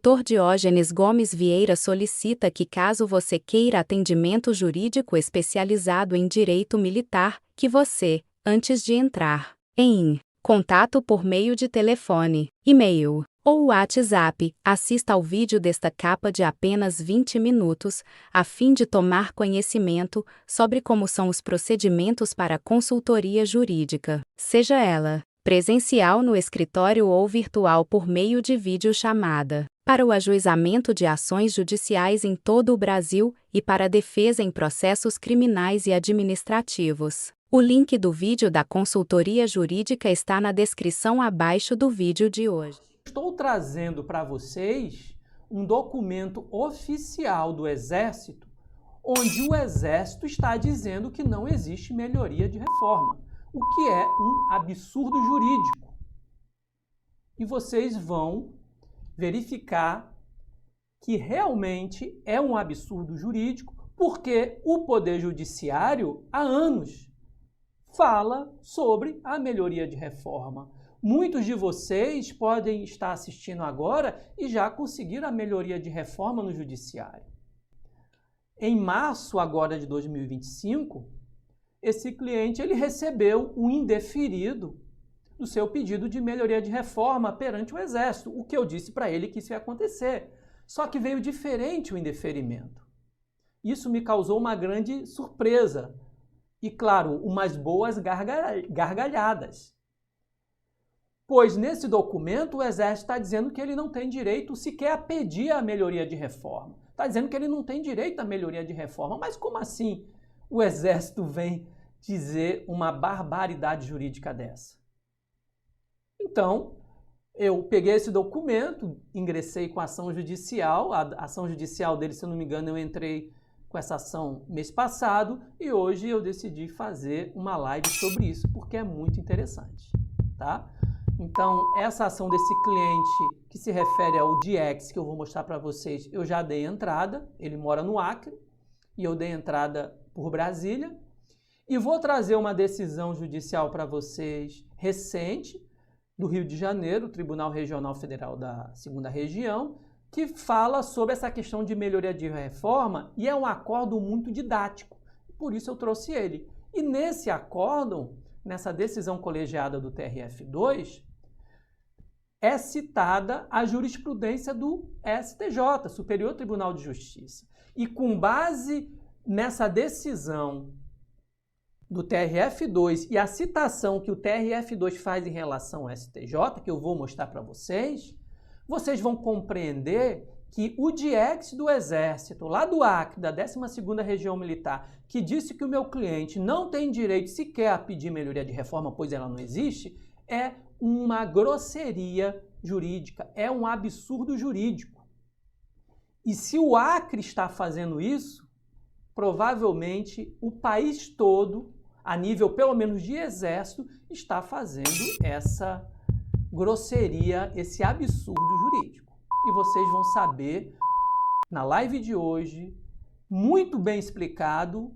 Doutor Diógenes Gomes Vieira solicita que, caso você queira atendimento jurídico especializado em direito militar, que você, antes de entrar em contato por meio de telefone, e-mail ou WhatsApp, assista ao vídeo desta capa de apenas 20 minutos, a fim de tomar conhecimento sobre como são os procedimentos para consultoria jurídica, seja ela presencial no escritório ou virtual por meio de videochamada, para o ajuizamento de ações judiciais em todo o Brasil e para a defesa em processos criminais e administrativos. O link do vídeo da consultoria jurídica está na descrição abaixo do vídeo de hoje. Estou trazendo para vocês um documento oficial do Exército, onde o Exército está dizendo que não existe melhoria de reforma, o que é um absurdo jurídico. E vocês vão verificar que realmente é um absurdo jurídico, porque o Poder Judiciário, há anos, fala sobre a melhoria de reforma. Muitos de vocês podem estar assistindo agora e já conseguiram a melhoria de reforma no Judiciário. Em março agora de 2025, esse cliente ele recebeu um indeferido do seu pedido de melhoria de reforma perante o Exército, o que eu disse para ele que isso ia acontecer. Só que veio diferente o indeferimento. Isso me causou uma grande surpresa e, claro, umas boas gargalhadas. Pois nesse documento o Exército está dizendo que ele não tem direito sequer a pedir a melhoria de reforma. Está dizendo que ele não tem direito à melhoria de reforma. Mas como assim o Exército vem dizer uma barbaridade jurídica dessa? Então, eu peguei esse documento, ingressei com a ação judicial. A ação judicial dele, se eu não me engano, eu entrei com essa ação mês passado e hoje eu decidi fazer uma live sobre isso, porque é muito interessante, tá? Então, essa ação desse cliente que se refere ao DX, que eu vou mostrar para vocês, eu já dei entrada, ele mora no Acre, e eu dei entrada por Brasília, e vou trazer uma decisão judicial para vocês recente, do Rio de Janeiro, Tribunal Regional Federal da 2ª Região, que fala sobre essa questão de melhoria de reforma e é um acórdão muito didático, por isso eu trouxe ele. E nesse acórdão, nessa decisão colegiada do TRF2, é citada a jurisprudência do STJ, Superior Tribunal de Justiça. E com base nessa decisão do TRF2 e a citação que o TRF2 faz em relação ao STJ, que eu vou mostrar para vocês, vocês vão compreender que o DX do Exército, lá do Acre, da 12ª Região Militar, que disse que o meu cliente não tem direito sequer a pedir melhoria de reforma, pois ela não existe, é uma grosseria jurídica, é um absurdo jurídico. E se o Acre está fazendo isso, provavelmente o país todo, a nível pelo menos de Exército, está fazendo essa grosseria, esse absurdo jurídico. E vocês vão saber na live de hoje, muito bem explicado,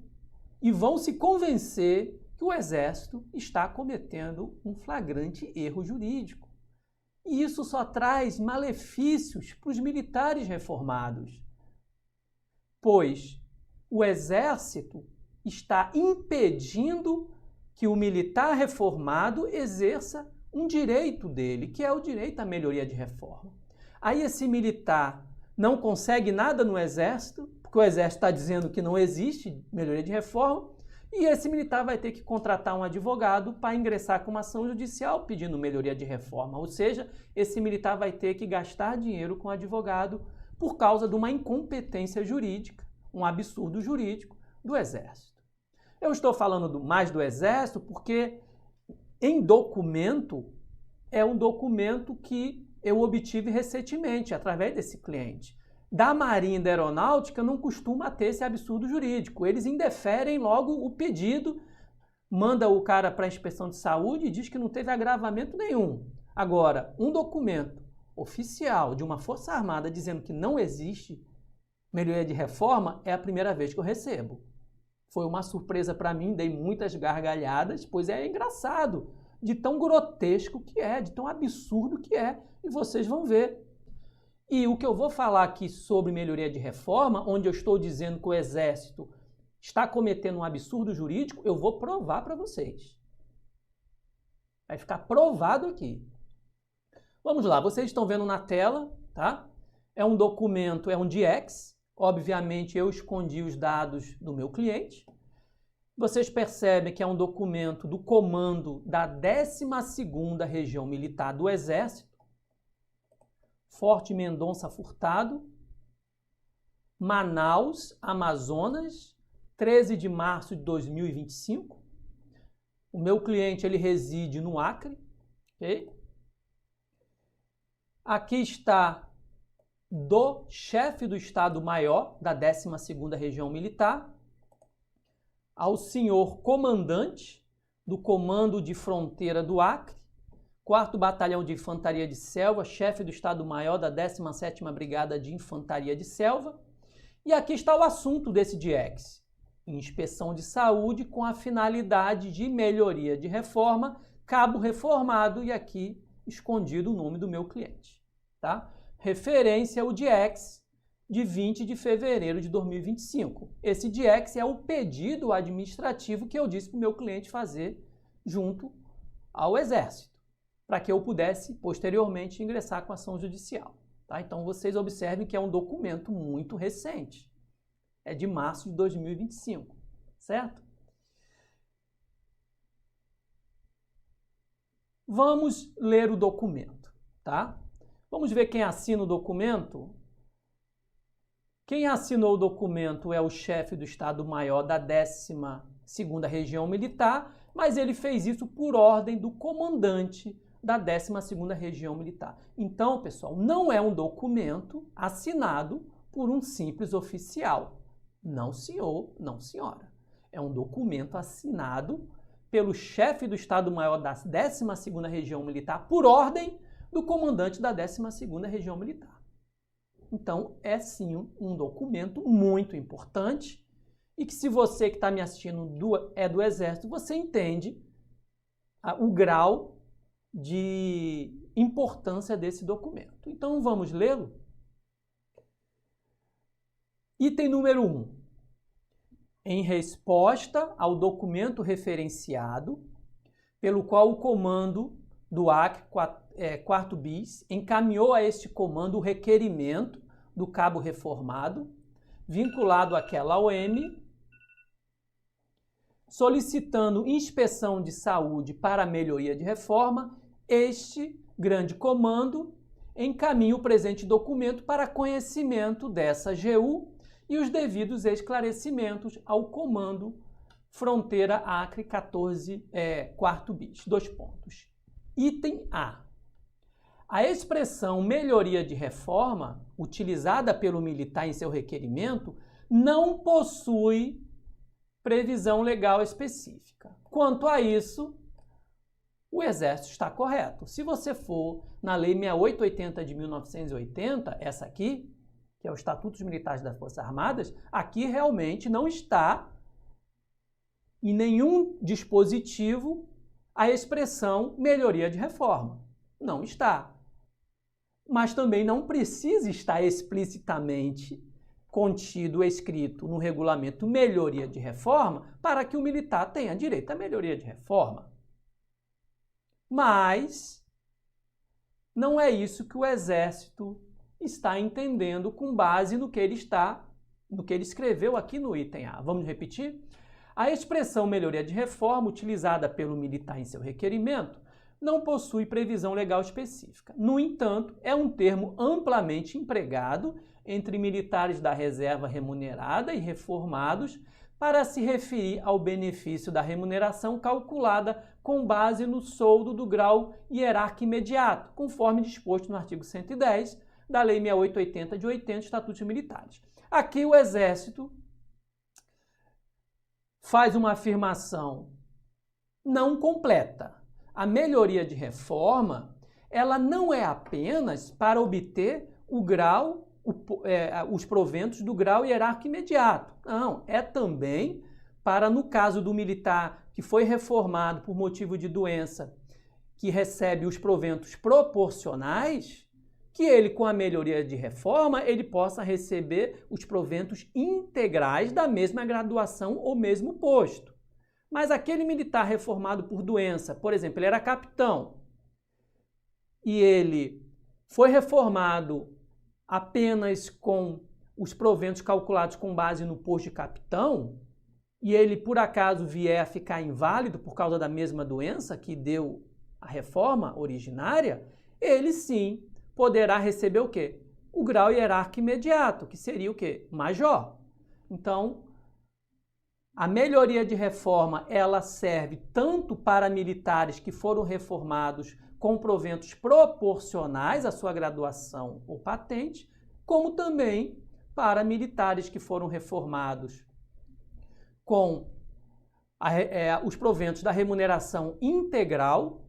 e vão se convencer que o Exército está cometendo um flagrante erro jurídico. E isso só traz malefícios para os militares reformados, pois o Exército está impedindo que o militar reformado exerça um direito dele, que é o direito à melhoria de reforma. Aí esse militar não consegue nada no Exército, porque o Exército está dizendo que não existe melhoria de reforma, e esse militar vai ter que contratar um advogado para ingressar com uma ação judicial pedindo melhoria de reforma. Ou seja, esse militar vai ter que gastar dinheiro com advogado por causa de uma incompetência jurídica, um absurdo jurídico do Exército. Eu estou falando mais do Exército porque em documento é um documento que eu obtive recentemente através desse cliente. Da Marinha e da Aeronáutica não costuma ter esse absurdo jurídico. Eles indeferem logo o pedido, manda o cara para a inspeção de saúde e diz que não teve agravamento nenhum. Agora, um documento oficial de uma Força Armada dizendo que não existe melhoria de reforma é a primeira vez que eu recebo. Foi uma surpresa para mim, dei muitas gargalhadas, pois é engraçado, de tão grotesco que é, de tão absurdo que é, e vocês vão ver. E o que eu vou falar aqui sobre melhoria de reforma, onde eu estou dizendo que o Exército está cometendo um absurdo jurídico, eu vou provar para vocês. Vai ficar provado aqui. Vamos lá, vocês estão vendo na tela, tá? É um documento, é um DX. Obviamente, eu escondi os dados do meu cliente. Vocês percebem que é um documento do comando da 12ª Região Militar do Exército, Forte Mendonça Furtado, Manaus, Amazonas, 13 de março de 2025. O meu cliente ele reside no Acre. Okay? Aqui está do chefe do Estado-Maior da 12ª Região Militar, ao senhor comandante do Comando de Fronteira do Acre, 4º Batalhão de Infantaria de Selva, chefe do Estado-Maior da 17ª Brigada de Infantaria de Selva. E aqui está o assunto desse DX. Inspeção de saúde com a finalidade de melhoria de reforma, cabo reformado, e aqui escondido o nome do meu cliente. Tá? Referência ao DX de 20 de fevereiro de 2025. Esse DX é o pedido administrativo que eu disse para o meu cliente fazer junto ao Exército, para que eu pudesse, posteriormente, ingressar com ação judicial. Tá? Então, vocês observem que é um documento muito recente. É de março de 2025, certo? Vamos ler o documento, tá? Vamos ver quem assina o documento. Quem assinou o documento é o chefe do Estado-Maior da 12ª Região Militar, mas ele fez isso por ordem do comandante da 12ª Região Militar. Então, pessoal, não é um documento assinado por um simples oficial. Não, senhor, não, senhora. É um documento assinado pelo chefe do Estado-Maior da 12ª Região Militar por ordem do comandante da 12ª Região Militar. Então, é sim um documento muito importante e que, se você que está me assistindo é do Exército, você entende o grau de importância desse documento. Então, vamos lê-lo? Item número 1. Em resposta ao documento referenciado, pelo qual o comando do Acre 4º BIS encaminhou a este comando o requerimento do cabo reformado, vinculado àquela OM, solicitando inspeção de saúde para a melhoria de reforma, este grande comando encaminha o presente documento para conhecimento dessa AGU e os devidos esclarecimentos ao comando Fronteira Acre 4º BIS. 2 pontos. Item A. A expressão melhoria de reforma, utilizada pelo militar em seu requerimento, não possui previsão legal específica. Quanto a isso, o Exército está correto. Se você for na Lei 6880 de 1980, essa aqui, que é o Estatuto dos Militares das Forças Armadas, aqui realmente não está em nenhum dispositivo a expressão melhoria de reforma. Não está. Mas também não precisa estar explicitamente contido, escrito no regulamento melhoria de reforma para que o militar tenha direito à melhoria de reforma. Mas não é isso que o Exército está entendendo com base no que ele escreveu aqui no item A. Vamos repetir? A expressão melhoria de reforma, utilizada pelo militar em seu requerimento, não possui previsão legal específica. No entanto, é um termo amplamente empregado entre militares da reserva remunerada e reformados para se referir ao benefício da remuneração calculada com base no soldo do grau hierárquico imediato, conforme disposto no artigo 110 da Lei 6880 de 80, Estatutos Militares. Aqui o Exército faz uma afirmação não completa. A melhoria de reforma, ela não é apenas para obter o grau, os proventos do grau hierárquico imediato. Não, é também para, no caso do militar que foi reformado por motivo de doença, que recebe os proventos proporcionais, que ele, com a melhoria de reforma, ele possa receber os proventos integrais da mesma graduação ou mesmo posto. Mas aquele militar reformado por doença, por exemplo, ele era capitão, e ele foi reformado apenas com os proventos calculados com base no posto de capitão, e ele, por acaso, vier a ficar inválido por causa da mesma doença que deu a reforma originária, ele sim poderá receber o quê? O grau hierárquico imediato, que seria o quê? Major. Então, a melhoria de reforma, ela serve tanto para militares que foram reformados com proventos proporcionais à sua graduação ou patente, como também para militares que foram reformados com os proventos da remuneração integral,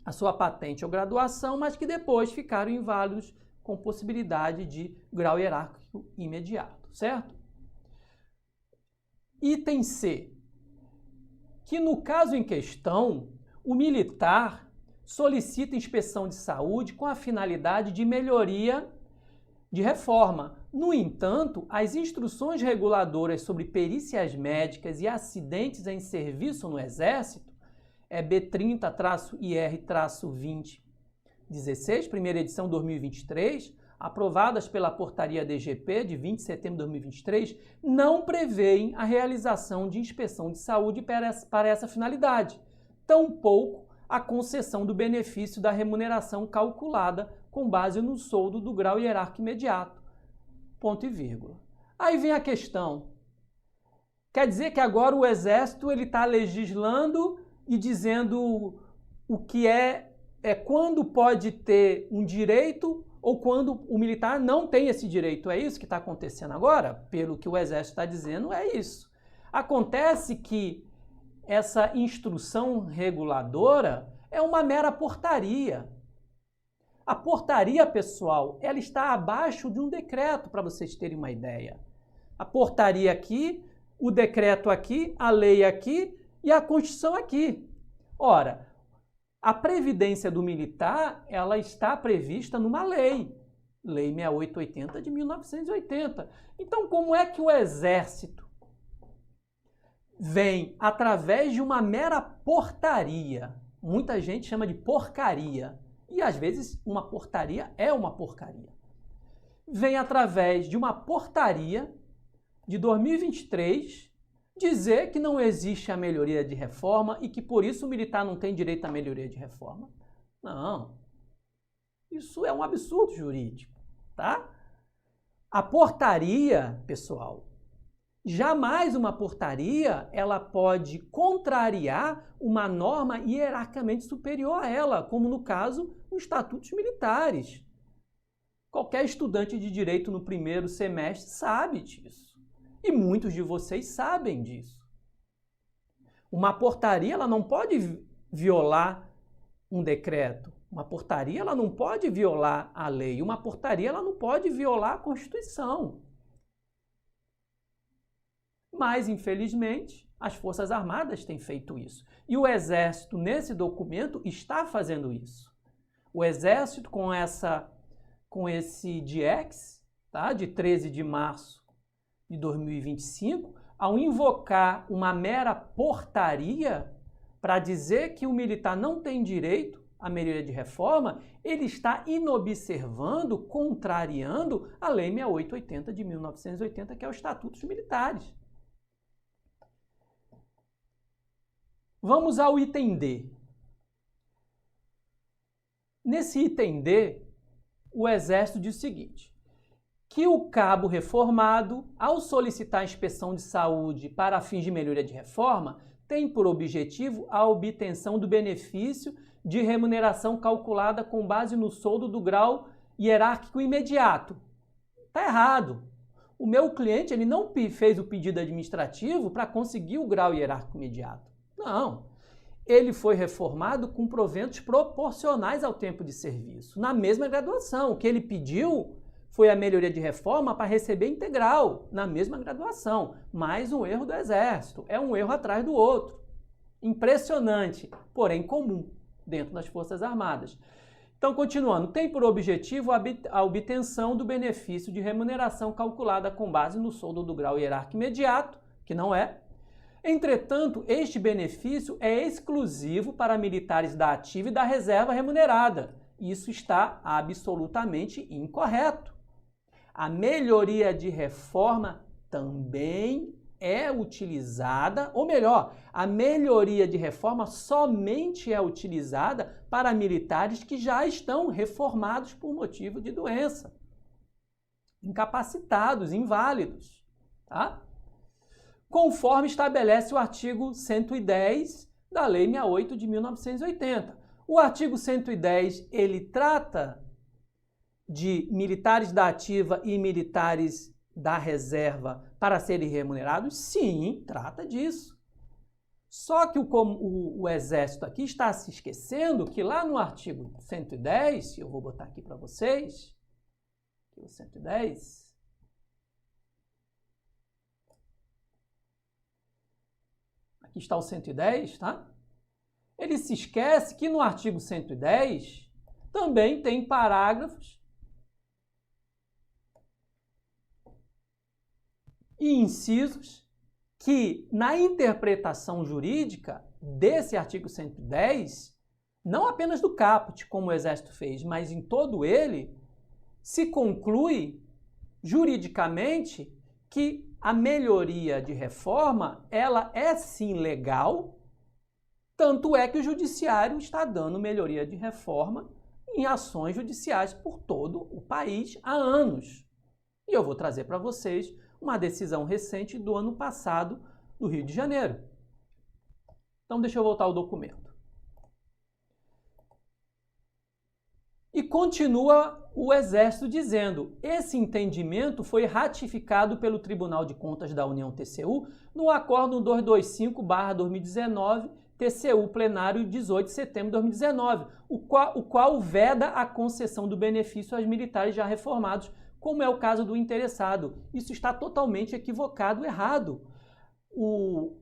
a sua patente ou graduação, mas que depois ficaram inválidos com possibilidade de grau hierárquico imediato, certo? Item C, que no caso em questão, o militar solicita inspeção de saúde com a finalidade de melhoria de reforma. No entanto, as instruções reguladoras sobre perícias médicas e acidentes em serviço no Exército, B30-IR-2016, primeira edição 2023, aprovadas pela Portaria DGP de 20 de setembro de 2023, não prevêem a realização de inspeção de saúde para essa finalidade, tampouco a concessão do benefício da remuneração calculada com base no soldo do grau hierárquico imediato. Ponto e vírgula. Aí vem a questão. Quer dizer que agora o Exército está legislando e dizendo o que é quando pode ter um direito ou quando o militar não tem esse direito. É isso que está acontecendo agora? Pelo que o Exército está dizendo, é isso. Acontece que essa instrução reguladora é uma mera portaria. A portaria, pessoal, ela está abaixo de um decreto, para vocês terem uma ideia. A portaria aqui, o decreto aqui, a lei aqui e a Constituição aqui. Ora, a previdência do militar, ela está prevista numa lei, Lei 6880 de 1980. Então, como é que o Exército vem através de uma mera portaria? Muita gente chama de porcaria. E às vezes uma portaria é uma porcaria. Vem através de uma portaria de 2023 dizer que não existe a melhoria de reforma e que por isso o militar não tem direito à melhoria de reforma. Não. Isso é um absurdo jurídico, tá? A portaria, pessoal, jamais uma portaria ela pode contrariar uma norma hierarquicamente superior a ela, como no caso os estatutos militares. Qualquer estudante de direito no primeiro semestre sabe disso. E muitos de vocês sabem disso. Uma portaria ela não pode violar um decreto. Uma portaria ela não pode violar a lei. Uma portaria ela não pode violar a Constituição. Mas, infelizmente, as Forças Armadas têm feito isso. E o Exército, nesse documento, está fazendo isso. O Exército, com esse DIEX, tá, de 13 de março de 2025, ao invocar uma mera portaria para dizer que o militar não tem direito à melhoria de reforma, ele está inobservando, contrariando a Lei 6880 de 1980, que é o Estatuto dos Militares. Vamos ao item D. Nesse item D, o Exército diz o seguinte: que o cabo reformado, ao solicitar a inspeção de saúde para fins de melhoria de reforma, tem por objetivo a obtenção do benefício de remuneração calculada com base no soldo do grau hierárquico imediato. Está errado. O meu cliente ele não fez o pedido administrativo para conseguir o grau hierárquico imediato. Não. Ele foi reformado com proventos proporcionais ao tempo de serviço, na mesma graduação. O que ele pediu foi a melhoria de reforma para receber integral, na mesma graduação. Mais um erro do Exército. É um erro atrás do outro. Impressionante, porém comum, dentro das Forças Armadas. Então, continuando, tem por objetivo a obtenção do benefício de remuneração calculada com base no soldo do grau hierárquico imediato, que não é. Entretanto, este benefício é exclusivo para militares da ativa e da reserva remunerada. Isso está absolutamente incorreto. A melhoria de reforma também é utilizada, ou melhor, a melhoria de reforma somente é utilizada para militares que já estão reformados por motivo de doença, incapacitados, inválidos, tá? Conforme estabelece o artigo 110 da Lei 68 de 1980. O artigo 110, ele trata de militares da ativa e militares da reserva para serem remunerados? Sim, trata disso. Só que o Exército aqui está se esquecendo que lá no artigo 110, eu vou botar aqui para vocês, o 110, aqui está o 110, tá? Ele se esquece que no artigo 110 também tem parágrafos e incisos que, na interpretação jurídica desse artigo 110, não apenas do caput, como o Exército fez, mas em todo ele, se conclui juridicamente que a melhoria de reforma, ela é sim legal, tanto é que o Judiciário está dando melhoria de reforma em ações judiciais por todo o país há anos. E eu vou trazer para vocês uma decisão recente do ano passado do Rio de Janeiro. Então, deixa eu voltar ao documento. E continua o Exército dizendo: esse entendimento foi ratificado pelo Tribunal de Contas da União TCU no Acórdão 225/2019, TCU plenário 18 de setembro de 2019, o qual veda a concessão do benefício aos militares já reformados, como é o caso do interessado. Isso está totalmente equivocado, errado. O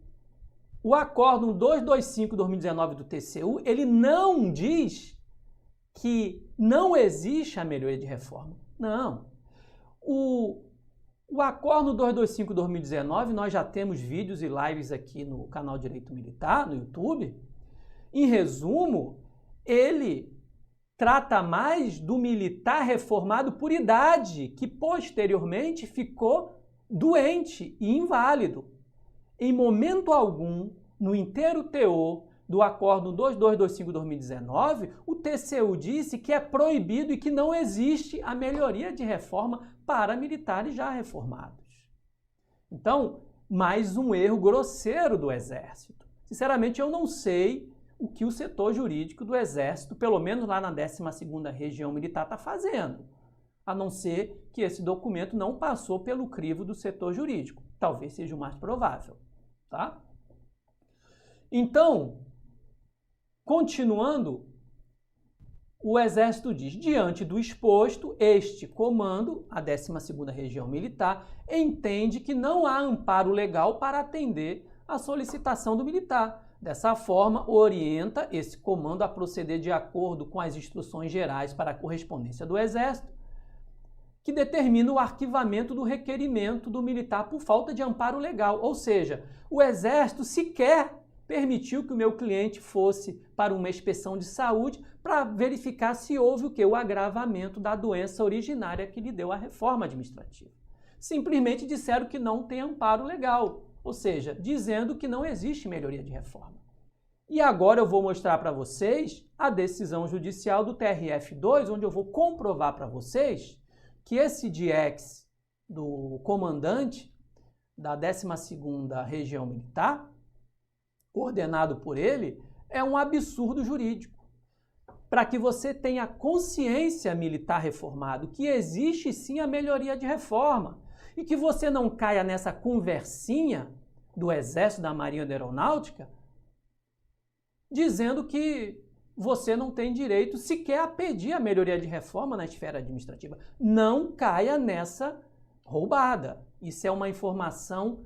Acórdão 225/2019 do TCU, ele não diz que não existe a melhoria de reforma. Não. O Acórdão 225/2019, nós já temos vídeos e lives aqui no canal Direito Militar, no YouTube. Em resumo, ele trata mais do militar reformado por idade, que posteriormente ficou doente e inválido. Em momento algum, no inteiro teor do Acórdão 2225/2019, o TCU disse que é proibido e que não existe a melhoria de reforma para militares já reformados. Então, mais um erro grosseiro do Exército. Sinceramente, eu não sei o que o setor jurídico do Exército, pelo menos lá na 12ª Região Militar, está fazendo, a não ser que esse documento não passou pelo crivo do setor jurídico. Talvez seja o mais provável, tá? Então, continuando, o Exército diz: diante do exposto, este comando, a 12ª Região Militar, entende que não há amparo legal para atender à solicitação do militar. Dessa forma, orienta esse comando a proceder de acordo com as instruções gerais para a correspondência do Exército, que determina o arquivamento do requerimento do militar por falta de amparo legal. Ou seja, o Exército sequer permitiu que o meu cliente fosse para uma inspeção de saúde para verificar se houve o quê? O agravamento da doença originária que lhe deu a reforma administrativa. Simplesmente disseram que não tem amparo legal, ou seja, dizendo que não existe melhoria de reforma. E agora eu vou mostrar para vocês a decisão judicial do TRF2, onde eu vou comprovar para vocês que esse DIEX do comandante da 12ª Região Militar, ordenado por ele, é um absurdo jurídico. Para que você tenha consciência, militar reformado, que existe sim a melhoria de reforma e que você não caia nessa conversinha do Exército, da Marinha e da Aeronáutica, dizendo que você não tem direito sequer a pedir a melhoria de reforma na esfera administrativa. Não caia nessa roubada. Isso é uma informação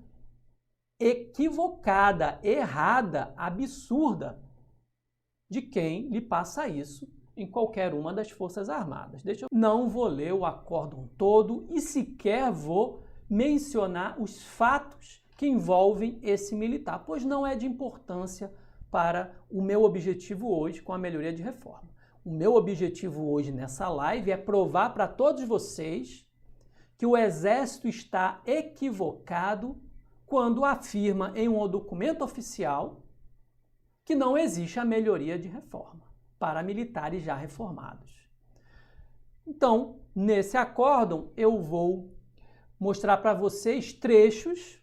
equivocada, errada, absurda de quem lhe passa isso em qualquer uma das Forças Armadas. Não vou ler o acórdão todo e sequer vou mencionar os fatos que envolvem esse militar, pois não é de importância para o meu objetivo hoje com a melhoria de reforma. O meu objetivo hoje nessa live é provar para todos vocês que o Exército está equivocado quando afirma em um documento oficial que não existe a melhoria de reforma para militares já reformados. Então, nesse acórdão, eu vou mostrar para vocês trechos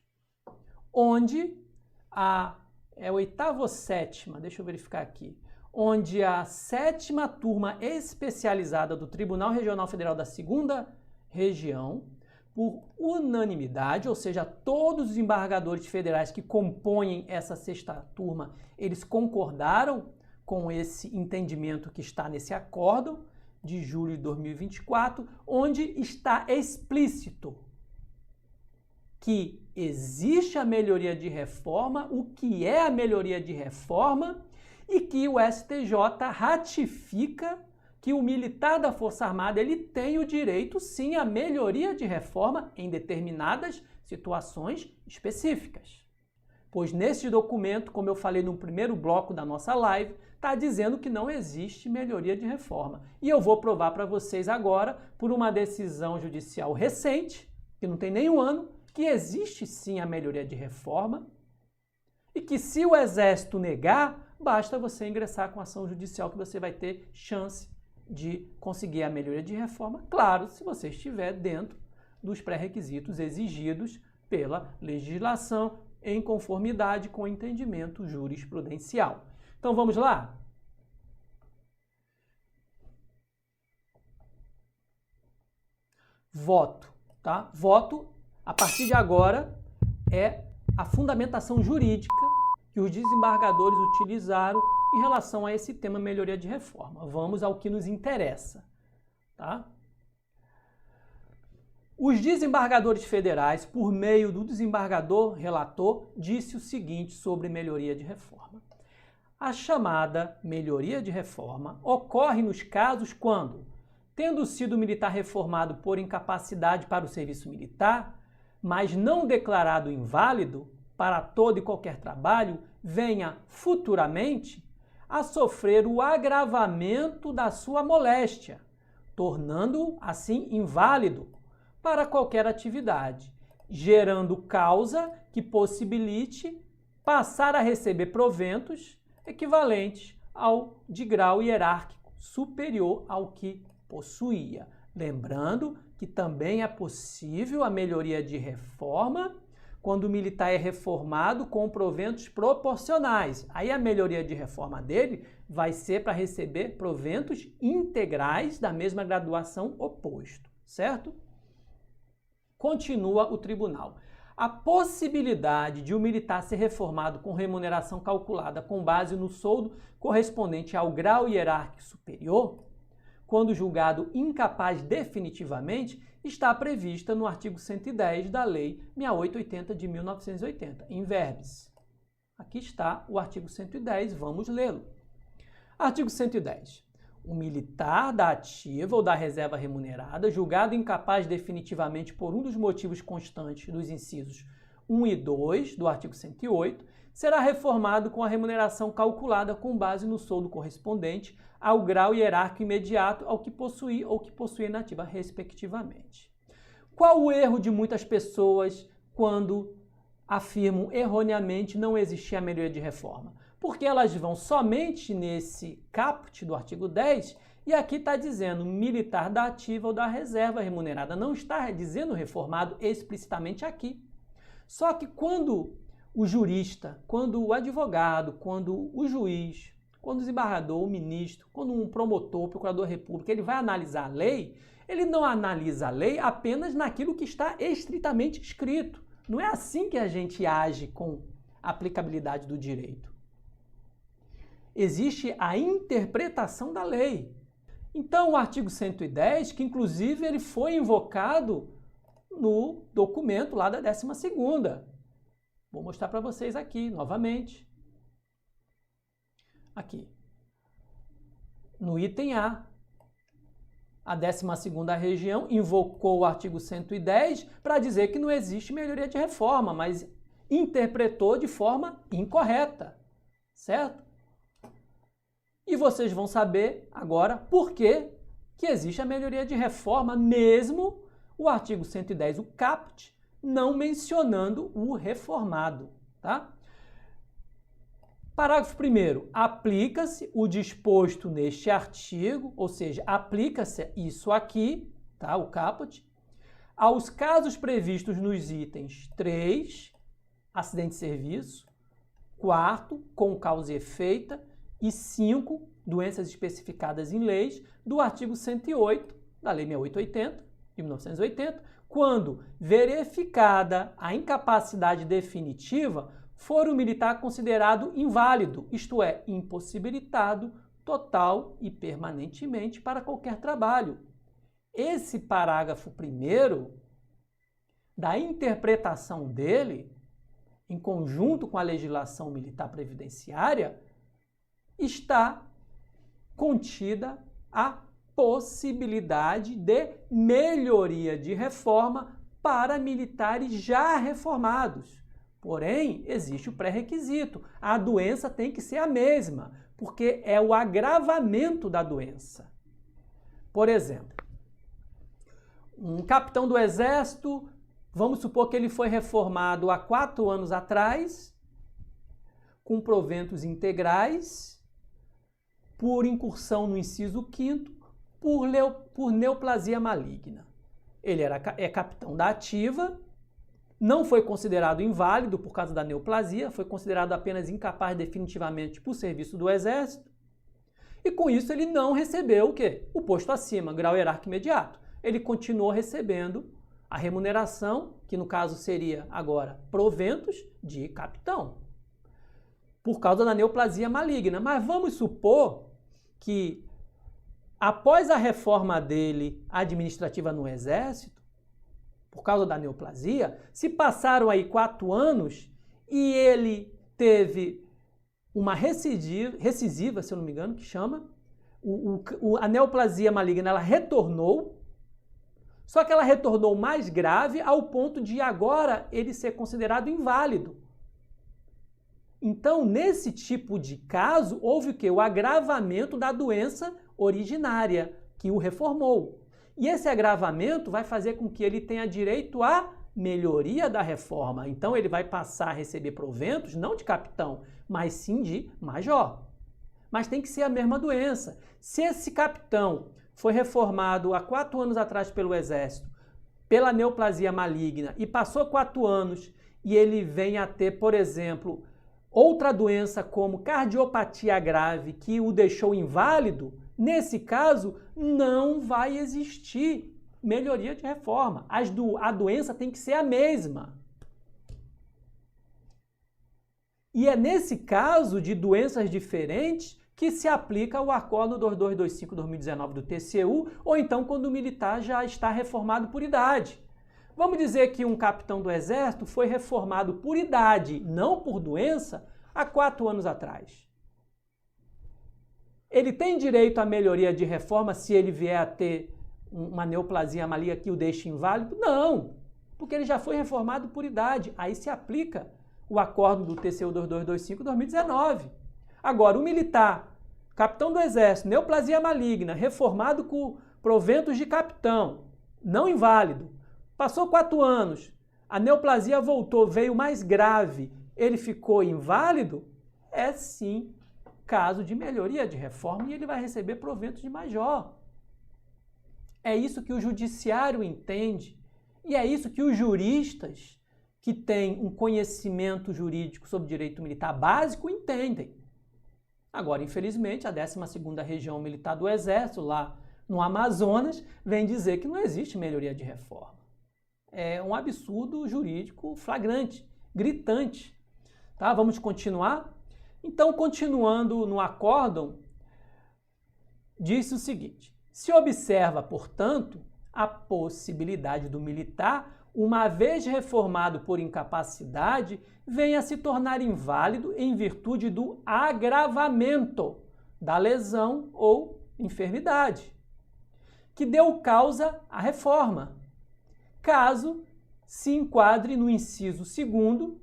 onde é a oitava ou sétima, deixa eu verificar aqui, onde a 7ª turma especializada do Tribunal Regional Federal da 2ª Região, por unanimidade, ou seja, todos os desembargadores federais que compõem essa 6ª turma, eles concordaram com esse entendimento que está nesse acórdão de julho de 2024, onde está explícito que existe a melhoria de reforma, o que é a melhoria de reforma e que o STJ ratifica que o militar da Força Armada ele tem o direito, sim, à melhoria de reforma em determinadas situações específicas. Pois nesse documento, como eu falei no primeiro bloco da nossa live, está dizendo que não existe melhoria de reforma. E eu vou provar para vocês agora, por uma decisão judicial recente, que não tem nem um ano, que existe sim a melhoria de reforma e que se o Exército negar, basta você ingressar com ação judicial que você vai ter chance de conseguir a melhoria de reforma, claro, se você estiver dentro dos pré-requisitos exigidos pela legislação em conformidade com o entendimento jurisprudencial. Então vamos lá? Voto, tá? Voto, a partir de agora, é a fundamentação jurídica que os desembargadores utilizaram em relação a esse tema melhoria de reforma. Vamos ao que nos interessa, tá? Os desembargadores federais, por meio do desembargador relator, disse o seguinte sobre melhoria de reforma. A chamada melhoria de reforma ocorre nos casos quando, tendo sido militar reformado por incapacidade para o serviço militar, mas não declarado inválido para todo e qualquer trabalho, venha futuramente a sofrer o agravamento da sua moléstia, tornando-o assim inválido para qualquer atividade, gerando causa que possibilite passar a receber proventos equivalentes ao de grau hierárquico superior ao que possuía. Lembrando que também é possível a melhoria de reforma quando o militar é reformado com proventos proporcionais. Aí a melhoria de reforma dele vai ser para receber proventos integrais da mesma graduação oposto, certo? Continua o tribunal. A possibilidade de o militar ser reformado com remuneração calculada com base no soldo correspondente ao grau hierárquico superior, quando julgado incapaz definitivamente, está prevista no artigo 110 da Lei 6880 de 1980, in verbis. Aqui está o artigo 110, vamos lê-lo. Artigo 110. O militar da ativa ou da reserva remunerada, julgado incapaz definitivamente por um dos motivos constantes dos incisos 1 e 2 do artigo 108, será reformado com a remuneração calculada com base no soldo correspondente ao grau hierárquico imediato ao que possui ou que possui na ativa, respectivamente. Qual o erro de muitas pessoas quando afirmam erroneamente não existir a melhoria de reforma? Porque elas vão somente nesse caput do artigo 10 e aqui está dizendo militar da ativa ou da reserva remunerada, não está dizendo reformado explicitamente aqui. Só que quando o jurista, quando o advogado, quando o juiz, quando o desembargador, o ministro, quando um promotor, procurador da República, ele vai analisar a lei, ele não analisa a lei apenas naquilo que está estritamente escrito. Não é assim que a gente age com a aplicabilidade do direito. Existe a interpretação da lei. Então, o artigo 110, que inclusive ele foi invocado no documento lá da 12ª. Vou mostrar para vocês aqui, novamente. Aqui. no item A. A 12ª região invocou o artigo 110 para dizer que não existe melhoria de reforma, mas interpretou de forma incorreta, certo? E vocês vão saber agora por que existe a melhoria de reforma, mesmo o artigo 110, o caput, não mencionando o reformado, tá? Parágrafo 1º. Aplica-se o disposto neste artigo, ou seja, aplica-se isso aqui, tá? O caput, aos casos previstos nos itens 3, acidente de serviço, 4, com causa e efeito, e 5, doenças especificadas em leis, do artigo 108 da Lei 6880, de 1980, quando verificada a incapacidade definitiva, for o militar considerado inválido, isto é, impossibilitado total e permanentemente para qualquer trabalho. Esse parágrafo 1º, da interpretação dele, em conjunto com a legislação militar previdenciária, está contida a possibilidade de melhoria de reforma para militares já reformados. Porém, existe o pré-requisito. A doença tem que ser a mesma, porque é o agravamento da doença. Por exemplo, um capitão do Exército, vamos supor que ele foi reformado há 4 anos atrás, com proventos integrais, por incursão no inciso 5º, por neoplasia maligna. Ele é capitão da ativa, não foi considerado inválido por causa da neoplasia, foi considerado apenas incapaz definitivamente por serviço do Exército, e com isso ele não recebeu o quê? O posto acima, grau hierárquico imediato. Ele continuou recebendo a remuneração, que no caso seria agora proventos de capitão, por causa da neoplasia maligna. Mas vamos supor que após a reforma dele administrativa no Exército, por causa da neoplasia, se passaram aí 4 anos e ele teve uma recisiva, se eu não me engano, que chama, a neoplasia maligna, ela retornou, só que ela retornou mais grave ao ponto de agora ele ser considerado inválido. Então, nesse tipo de caso, houve o quê? O agravamento da doença originária, que o reformou. E esse agravamento vai fazer com que ele tenha direito à melhoria da reforma. Então, ele vai passar a receber proventos, não de capitão, mas sim de major. Mas tem que ser a mesma doença. Se esse capitão foi reformado há 4 anos atrás pelo Exército, pela neoplasia maligna, e passou 4 anos e ele vem a ter, por exemplo, outra doença como cardiopatia grave que o deixou inválido, nesse caso, não vai existir melhoria de reforma. A doença tem que ser a mesma. E é nesse caso de doenças diferentes que se aplica o Acórdão 2225/2019 do TCU, ou então quando o militar já está reformado por idade. Vamos dizer que um capitão do Exército foi reformado por idade, não por doença, há 4 anos atrás. Ele tem direito à melhoria de reforma se ele vier a ter uma neoplasia maligna que o deixe inválido? Não, porque ele já foi reformado por idade. Aí se aplica o Acórdão do TCU 2225/2019. Agora, o militar, capitão do Exército, neoplasia maligna, reformado com proventos de capitão, não inválido, passou 4 anos, a neoplasia voltou, veio mais grave, ele ficou inválido, é sim caso de melhoria de reforma e ele vai receber proventos de major. É isso que o judiciário entende e é isso que os juristas que têm um conhecimento jurídico sobre direito militar básico entendem. Agora, infelizmente, a 12ª Região Militar do Exército, lá no Amazonas, vem dizer que não existe melhoria de reforma. É um absurdo jurídico flagrante, gritante. Tá? Vamos continuar? Então, continuando no acórdão, disse o seguinte: se observa, portanto, a possibilidade do militar, uma vez reformado por incapacidade, venha a se tornar inválido em virtude do agravamento da lesão ou enfermidade, que deu causa à reforma, caso se enquadre no inciso 2º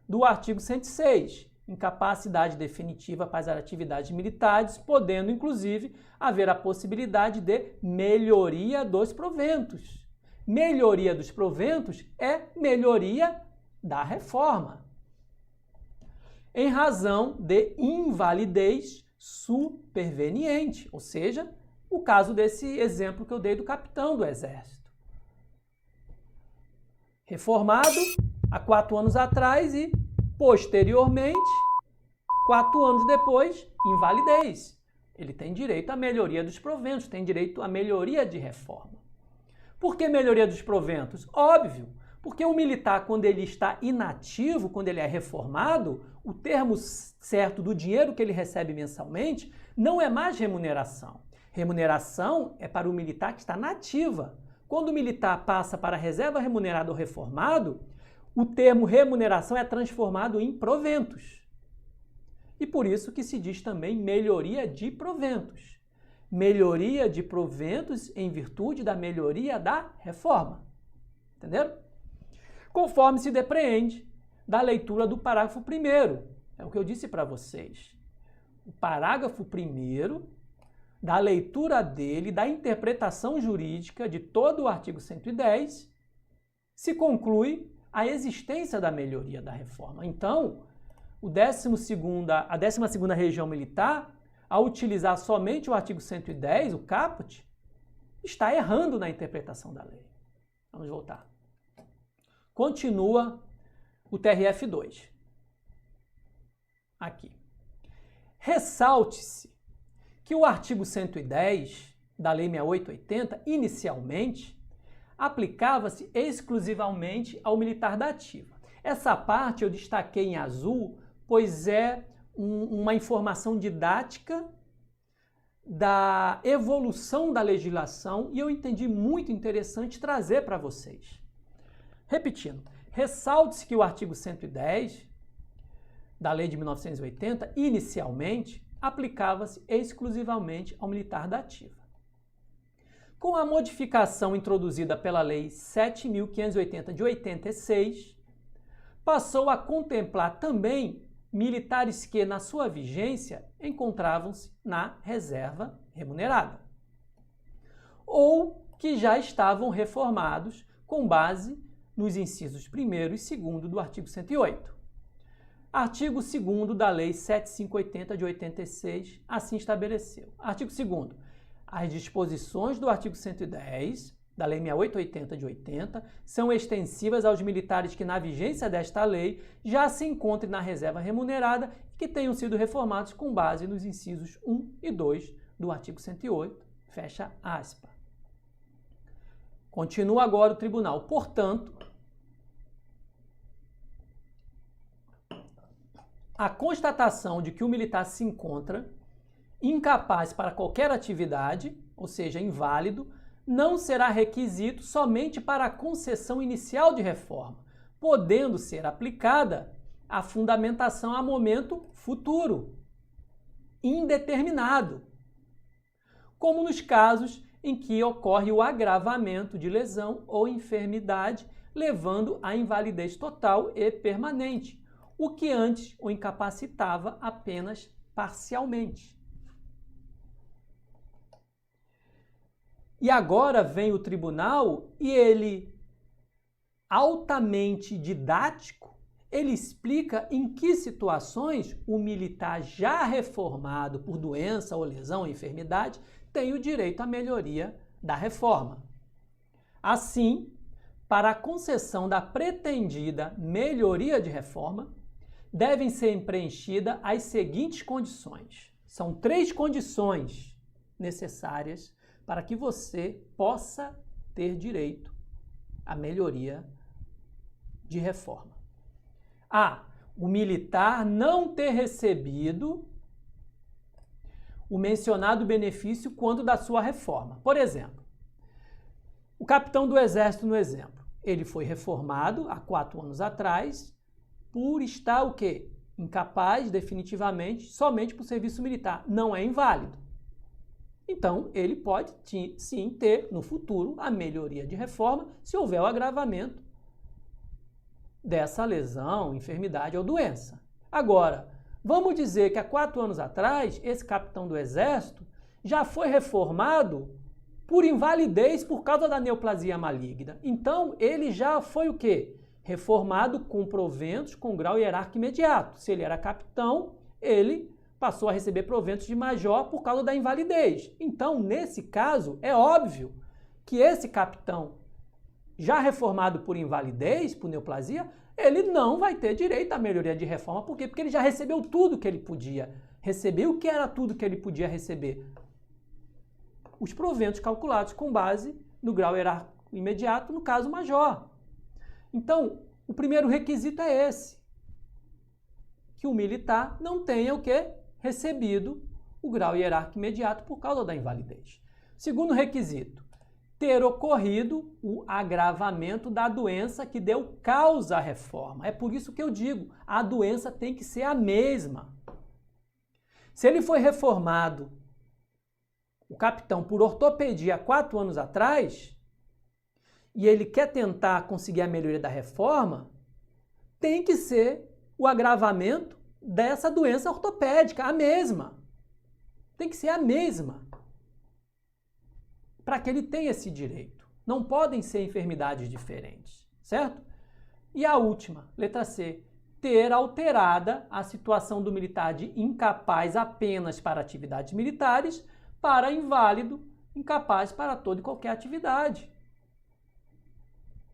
do artigo 106, incapacidade definitiva para as atividades militares, podendo, inclusive, haver a possibilidade de melhoria dos proventos. Melhoria dos proventos é melhoria da reforma, em razão de invalidez superveniente, ou seja, o caso desse exemplo que eu dei do capitão do Exército. Reformado há 4 anos atrás e, posteriormente, 4 anos depois, invalidez. Ele tem direito à melhoria dos proventos, tem direito à melhoria de reforma. Por que melhoria dos proventos? Óbvio, porque o militar, quando ele está inativo, quando ele é reformado, o termo certo do dinheiro que ele recebe mensalmente não é mais remuneração. Remuneração é para o militar que está na ativa. Quando o militar passa para a reserva remunerada ou reformado, o termo remuneração é transformado em proventos. E por isso que se diz também melhoria de proventos. Melhoria de proventos em virtude da melhoria da reforma. Entenderam? Conforme se depreende da leitura do parágrafo 1º. É o que eu disse para vocês. O parágrafo 1º, da leitura dele, da interpretação jurídica de todo o artigo 110, se conclui a existência da melhoria da reforma. Então, a 12ª região militar, ao utilizar somente o artigo 110, o caput, está errando na interpretação da lei. Vamos voltar. Continua o TRF2. Aqui. Ressalte-se que o artigo 110 da Lei 6880, inicialmente, aplicava-se exclusivamente ao militar da ativa. Essa parte eu destaquei em azul, pois é uma informação didática da evolução da legislação e eu entendi muito interessante trazer para vocês. Repetindo, ressalte-se que o artigo 110 da Lei de 1980, inicialmente, aplicava-se exclusivamente ao militar da ativa. Com a modificação introduzida pela Lei 7.580 de 86, passou a contemplar também militares que, na sua vigência, encontravam-se na reserva remunerada, ou que já estavam reformados com base nos incisos 1º e 2º do artigo 108. Artigo 2º da Lei 7.580 de 86 assim estabeleceu. Artigo 2º. As disposições do artigo 110 da Lei 6880 de 80 são extensivas aos militares que, na vigência desta lei, já se encontrem na reserva remunerada e que tenham sido reformados com base nos incisos 1 e 2 do artigo 108. Fecha aspas. Continua agora o tribunal. Portanto, a constatação de que o militar se encontra incapaz para qualquer atividade, ou seja, inválido, não será requisito somente para a concessão inicial de reforma, podendo ser aplicada a fundamentação a momento futuro, indeterminado, como nos casos em que ocorre o agravamento de lesão ou enfermidade, levando à invalidez total e permanente, o que antes o incapacitava apenas parcialmente. E agora vem o tribunal e ele, altamente didático, ele explica em que situações o militar já reformado por doença ou lesão ou enfermidade tem o direito à melhoria da reforma. Assim, para a concessão da pretendida melhoria de reforma, devem ser preenchidas as seguintes condições. São 3 condições necessárias para que você possa ter direito à melhoria de reforma. A. O militar não ter recebido o mencionado benefício quando da sua reforma. Por exemplo, o capitão do Exército no exemplo. Ele foi reformado há 4 anos atrás por estar o quê? Incapaz definitivamente somente por serviço militar. Não é inválido. Então, ele pode sim ter, no futuro, a melhoria de reforma se houver o agravamento dessa lesão, enfermidade ou doença. Agora, vamos dizer que há 4 anos atrás, esse capitão do Exército já foi reformado por invalidez por causa da neoplasia maligna. Então, ele já foi o quê? Reformado com proventos com grau hierárquico imediato. Se ele era capitão, ele passou a receber proventos de major por causa da invalidez. Então, nesse caso, é óbvio que esse capitão, já reformado por invalidez, por neoplasia, ele não vai ter direito à melhoria de reforma. Por quê? Porque ele já recebeu tudo que ele podia receber. O que era tudo que ele podia receber? Os proventos calculados com base no grau hierárquico imediato, no caso major. Então, o primeiro requisito é esse, que o militar não tenha o quê? Recebido o grau hierárquico imediato por causa da invalidez. Segundo requisito, ter ocorrido o agravamento da doença que deu causa à reforma. É por isso que eu digo, a doença tem que ser a mesma. Se ele foi reformado, o capitão, por ortopedia há 4 anos atrás, e ele quer tentar conseguir a melhoria da reforma, tem que ser o agravamento dessa doença ortopédica, a mesma. Tem que ser a mesma. Para que ele tenha esse direito. Não podem ser enfermidades diferentes, certo? E a última, letra C, ter alterada a situação do militar de incapaz apenas para atividades militares para inválido, incapaz para toda e qualquer atividade.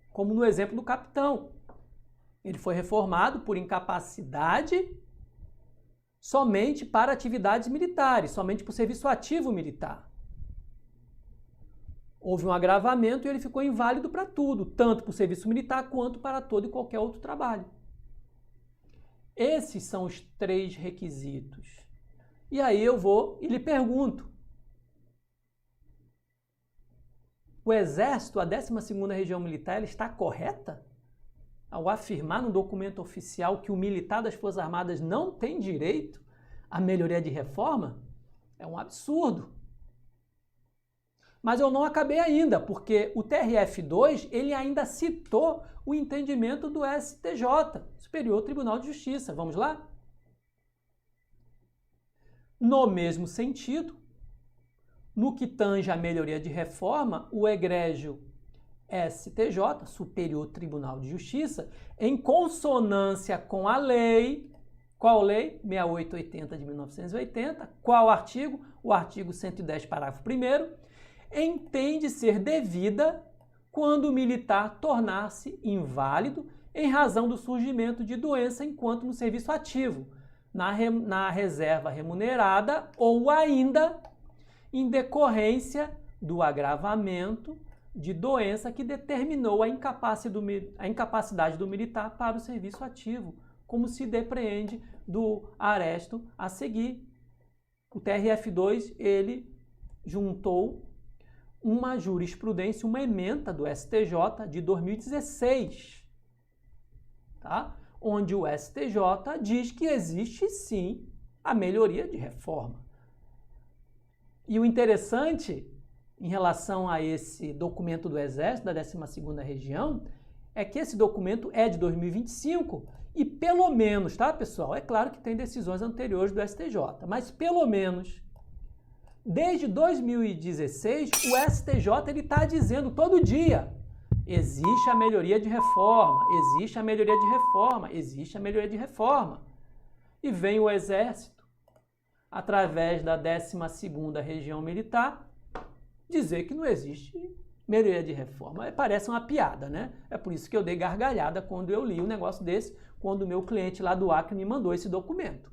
Como no exemplo do capitão. Ele foi reformado por incapacidade somente para atividades militares, somente por serviço ativo militar. Houve um agravamento e ele ficou inválido para tudo, tanto para o serviço militar quanto para todo e qualquer outro trabalho. Esses são os 3 requisitos. E aí eu vou e lhe pergunto, o Exército, a 12ª Região Militar, ela está correta ao afirmar no documento oficial que o militar das Forças Armadas não tem direito à melhoria de reforma? É um absurdo. Mas eu não acabei ainda, porque o TRF2 ele ainda citou o entendimento do STJ, Superior Tribunal de Justiça. Vamos lá? No mesmo sentido, no que tange à melhoria de reforma, o egrégio STJ, Superior Tribunal de Justiça, em consonância com a lei, qual lei? 6880 de 1980, qual artigo? O artigo 110, parágrafo 1º, entende ser devida quando o militar tornar-se inválido em razão do surgimento de doença enquanto no serviço ativo, na reserva remunerada ou ainda em decorrência do agravamento de doença que determinou a incapacidade do militar para o serviço ativo, como se depreende do aresto a seguir. O TRF2, ele juntou uma jurisprudência, uma ementa do STJ de 2016, tá? Onde o STJ diz que existe sim a melhoria de reforma. E o interessante em relação a esse documento do Exército, da 12ª Região, é que esse documento é de 2025 e pelo menos, tá, pessoal? É claro que tem decisões anteriores do STJ, mas pelo menos desde 2016 o STJ está dizendo todo dia: existe a melhoria de reforma, existe a melhoria de reforma, existe a melhoria de reforma. E vem o Exército, através da 12ª Região Militar, dizer que não existe melhoria de reforma. Parece uma piada, né? É por isso que eu dei gargalhada quando eu li um negócio desse, quando o meu cliente lá do Acre me mandou esse documento.